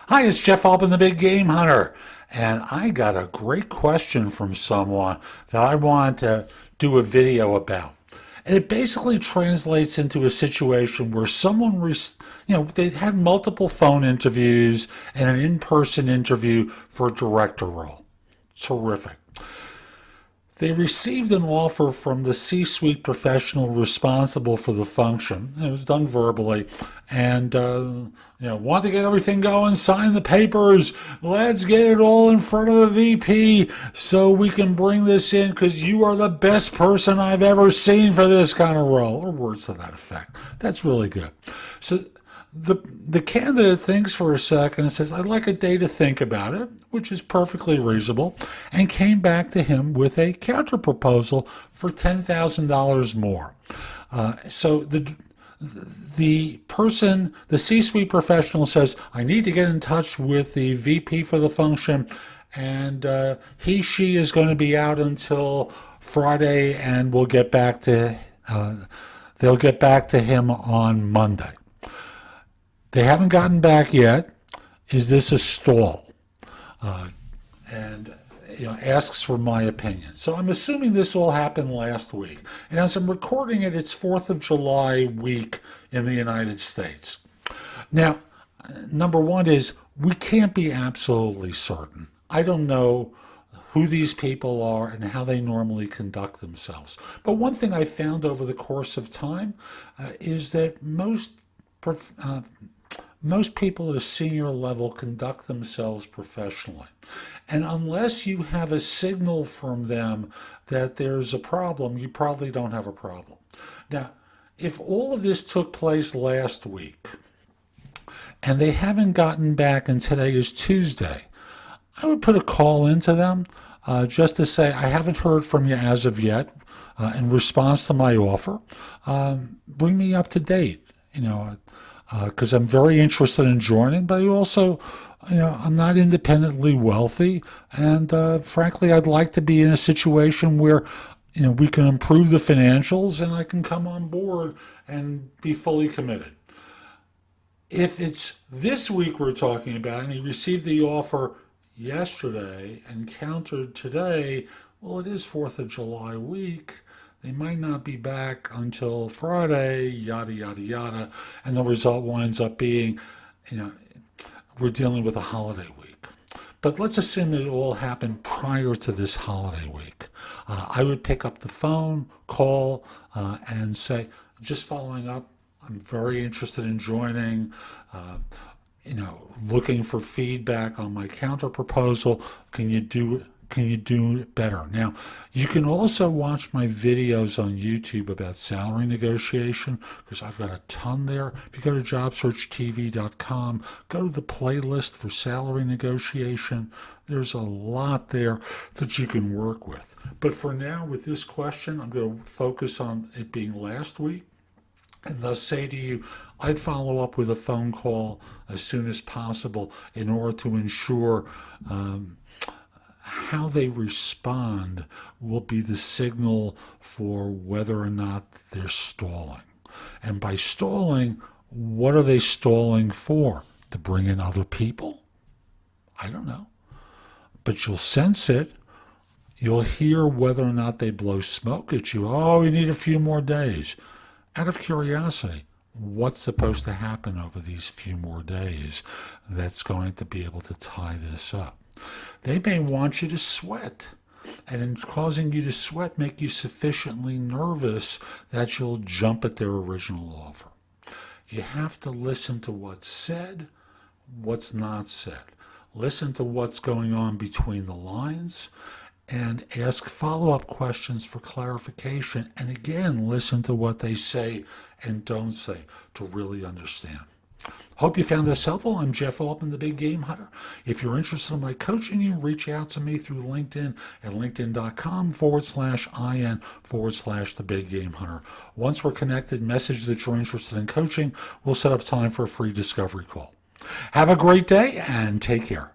Hi, it's Jeff Altman, the Big Game Hunter. And I got a great question from someone that I want to do a video about. And it basically translates into a situation where they've had multiple phone interviews and an in-person interview for a director role. Terrific. They received an offer from the C-suite professional responsible for the function. It was done verbally, and want to get everything going, sign the papers. Let's get it all in front of the VP so we can bring this in because you are the best person I've ever seen for this kind of role, or words to that effect. That's really good. So the candidate thinks for a second and says, I'd like a day to think about it, which is perfectly reasonable, and came back to him with a counter proposal for $10,000 more. So the C-suite professional says, I need to get in touch with the VP for the function, and she is going to be out until Friday, and they'll get back to him on Monday. They haven't gotten back yet. Is this a stall? And asks for my opinion. So I'm assuming this all happened last week. And as I'm recording it, it's 4th of July week in the United States. Now, number one is we can't be absolutely certain. I don't know who these people are and how they normally conduct themselves. But one thing I found over the course of time is that most people at a senior level conduct themselves professionally. And unless you have a signal from them that there's a problem, you probably don't have a problem. Now, if all of this took place last week and they haven't gotten back and today is Tuesday, I would put a call into them just to say, I haven't heard from you as of yet in response to my offer. Bring me up to date, because I'm very interested in joining, but I also, I'm not independently wealthy, and frankly, I'd like to be in a situation where, we can improve the financials and I can come on board and be fully committed. If it's this week we're talking about, and he received the offer yesterday and countered today, well, it is 4th of July week. They might not be back until Friday, yada, yada, yada. And the result winds up being, we're dealing with a holiday week. But let's assume it all happened prior to this holiday week. I would pick up the phone, call, and say, just following up, I'm very interested in joining, looking for feedback on my counter proposal. Can you do it better? Now, you can also watch my videos on YouTube about salary negotiation, because I've got a ton there. If you go to jobsearchtv.com, go to the playlist for salary negotiation. There's a lot there that you can work with. But for now, with this question, I'm going to focus on it being last week, and thus say to you, I'd follow up with a phone call as soon as possible in order to ensure how they respond will be the signal for whether or not they're stalling. And by stalling, what are they stalling for? To bring in other people? I don't know. But you'll sense it. You'll hear whether or not they blow smoke at you. Oh, we need a few more days. Out of curiosity, what's supposed to happen over these few more days that's going to be able to tie this up? They may want you to sweat, and in causing you to sweat, make you sufficiently nervous that you'll jump at their original offer. You have to listen to what's said, what's not said. Listen to what's going on between the lines, and ask follow-up questions for clarification. And again, listen to what they say and don't say to really understand. Hope you found this helpful. I'm Jeff Altman, the Big Game Hunter. If you're interested in my coaching, you can reach out to me through LinkedIn at linkedin.com/IN/the Big Game Hunter. Once we're connected, message that you're interested in coaching. We'll set up time for a free discovery call. Have a great day and take care.